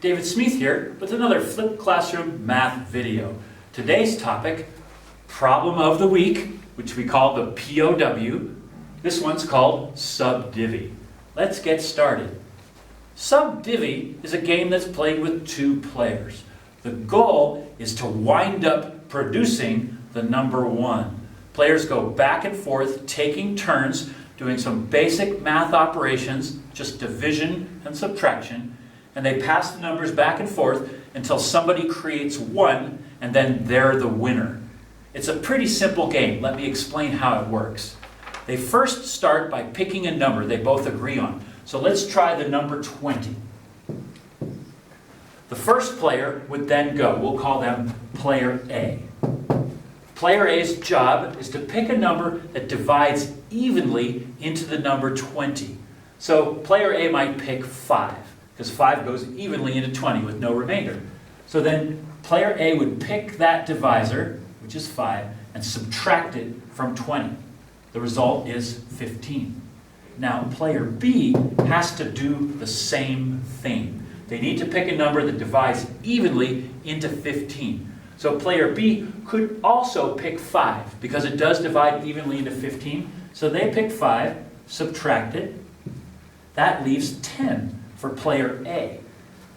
David Smith here with another Flipped Classroom math video. Today's topic, problem of the week, which we call the POW. This one's called SubDivvy. Let's get started. SubDivvy is a game that's played with two players. The goal is to wind up producing the number 1. Players go back and forth taking turns doing some basic math operations, just division and subtraction, and they pass the numbers back and forth until somebody creates 1, and then they're the winner. It's a pretty simple game. Let me explain how it works. They first start by picking a number they both agree on. So let's try the number 20. The first player would then go. We'll call them player A. Player A's job is to pick a number that divides evenly into the number 20. So player A might pick 5, because 5 goes evenly into 20 with no remainder. So then player A would pick that divisor, which is 5, and subtract it from 20. The result is 15. Now player B has to do the same thing. They need to pick a number that divides evenly into 15. So player B could also pick 5, because it does divide evenly into 15. So they pick 5, subtract it. That leaves 10 for player A.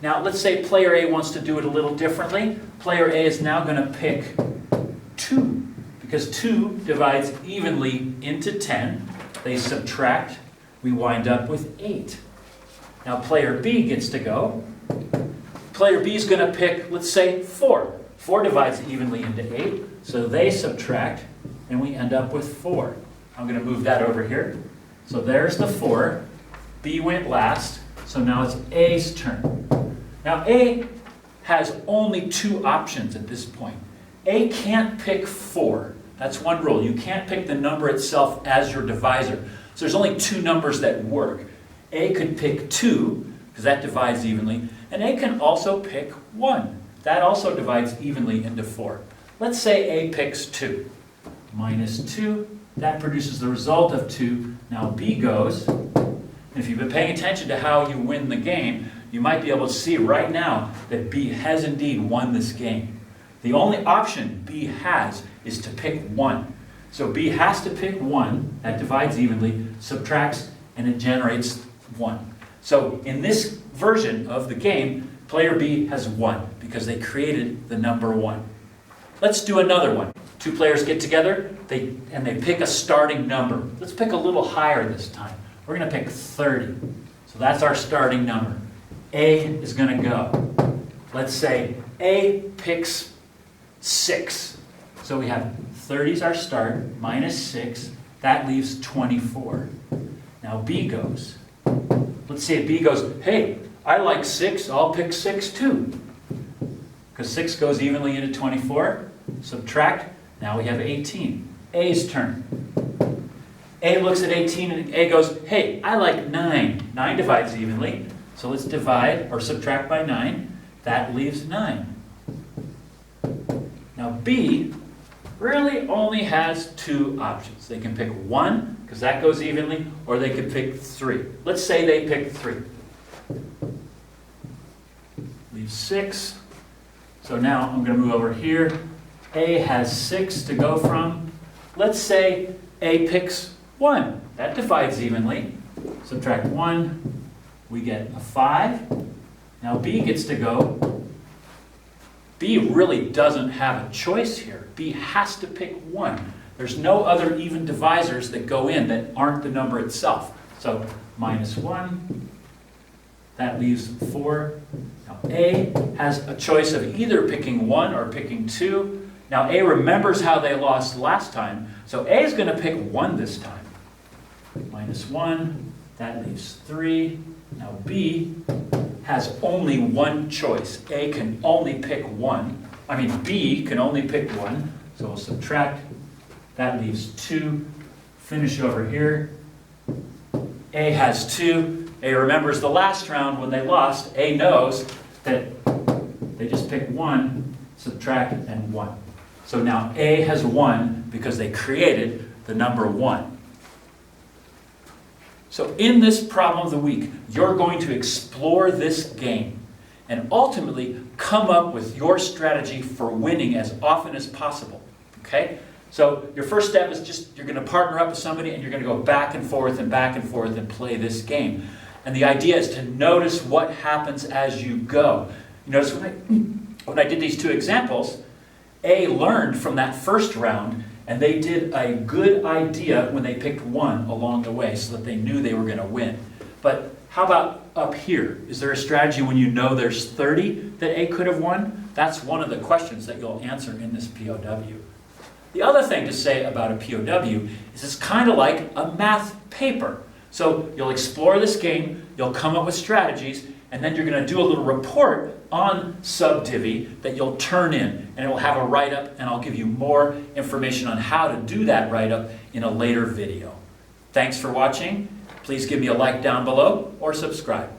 Now let's say player A wants to do it a little differently. Player A is now going to pick 2, because 2 divides evenly into 10. They subtract. We wind up with 8. Now player B gets to go. Player B is going to pick, let's say, 4. 4 divides evenly into 8, so they subtract, and we end up with 4. I'm going to move that over here. So there's the 4. B went last, so now it's A's turn. Now A has only 2 options at this point. A can't pick 4. That's one rule. You can't pick the number itself as your divisor. So there's only 2 numbers that work. A could pick 2, because that divides evenly, and A can also pick 1. That also divides evenly into 4. Let's say A picks 2. Minus 2, that produces the result of 2. Now B goes. And if you've been paying attention to how you win the game, you might be able to see right now that B has indeed won this game. The only option B has is to pick 1. So B has to pick 1, that divides evenly, subtracts, and it generates 1. So in this version of the game, player B has won because they created the number 1. Let's do another one. 2 players get together and they pick a starting number. Let's pick a little higher this time. We're going to pick 30. So that's our starting number. A is going to go. Let's say A picks 6. So we have 30 is our start, minus 6. That leaves 24. Now B goes. Let's say B goes, hey, I like 6, I'll pick 6 too. Because 6 goes evenly into 24. Subtract, now we have 18. A's turn. A looks at 18 and A goes, hey, I like 9. 9 divides evenly. So let's divide or subtract by 9. That leaves 9. Now B really only has 2 options. They can pick 1, because that goes evenly, or they can pick 3. Let's say they pick 3. Leaves 6. So now I'm going to move over here. A has 6 to go from. Let's say A picks 1. That divides evenly. Subtract 1. We get a 5. Now B gets to go. B really doesn't have a choice here. B has to pick 1. There's no other even divisors that go in that aren't the number itself. So minus 1. That leaves 4. Now A has a choice of either picking 1 or picking 2. Now A remembers how they lost last time, so A is going to pick 1 this time. Minus 1. That leaves 3. Now B has only 1 choice. A can only pick 1. B can only pick 1. So we'll subtract. That leaves 2. Finish over here. A has 2. A remembers the last round when they lost. A knows that they just pick 1, subtract, and 1. So now A has won because they created the number 1. So in this problem of the week, you're going to explore this game. and ultimately come up with your strategy for winning as often as possible. Okay? So your first step is just you're going to partner up with somebody and you're going to go back and forth and play this game. And the idea is to notice what happens as you go. You notice when I did these two examples, A learned from that first round, and they did a good idea when they picked one along the way so that they knew they were going to win. But how about up here? Is there a strategy when you know there's 30 that A could have won? That's one of the questions that you'll answer in this POW. The other thing to say about a POW is it's kind of like a math paper. So you'll explore this game, you'll come up with strategies, and then you're going to do a little report on SubDivvy that you'll turn in, and it will have a write-up, and I'll give you more information on how to do that write-up in a later video. Thanks for watching. Please give me a like down below or subscribe.